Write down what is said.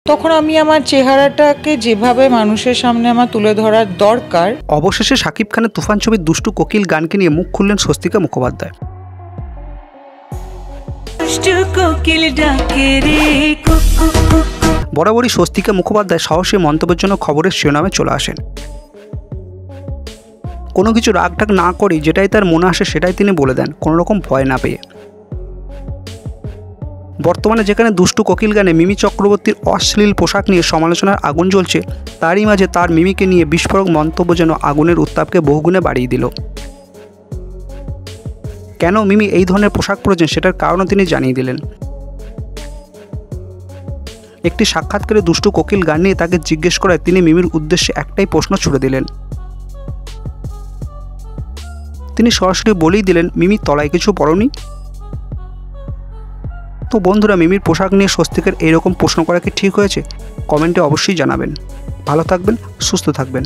তখন আমি আমার চেহারাটাকে যেভাবে মানুষের সামনে আমার তুলে ধরার দরকার। অবশেষে শাকিব খানের তুফান ছবির দুষ্টু কোকিল গানকে নিয়ে মুখ খুললেন স্বস্তিকা মুখোপাধ্যায়। বরাবরই স্বস্তিকা মুখোপাধ্যায় সাহসী মন্তব্যের জন্য খবরের শিরোনামে চলে আসেন। কোনো কিছু রাগঢাক না করেই যেটাই তার মনে আসে সেটাই তিনি বলে দেন, কোনো রকম ভয় না পেয়ে। বর্তমানে যেখানে দুষ্টু কোকিল গানে মিমি চক্রবর্তীর অশ্লীল পোশাক নিয়ে সমালোচনার আগুন জ্বলছে, তারই মাঝে তার মিমিকে নিয়ে বিস্ফোরক মন্তব্য যেন আগুনের উত্তাপকে বহুগুণে বাড়িয়ে দিল। কেন মিমি এই ধরনের পোশাক পরেছেন সেটার কারণও তিনি জানিয়ে দিলেন। একটি সাক্ষাৎকারে দুষ্টু কোকিল গান নিয়ে তাকে জিজ্ঞেস করায় তিনি মিমির উদ্দেশ্যে একটাই প্রশ্ন ছুড়ে দিলেন। তিনি সরাসরি বলেই দিলেন, মিমি তলায় কিছু পরনি? তো বন্ধুরা, মিমির পোশাক নিয়ে স্বস্তিকার এইরকম প্রশ্ন করা কি ঠিক হয়েছে? কমেন্টে অবশ্যই জানাবেন। ভালো থাকবেন, সুস্থ থাকবেন।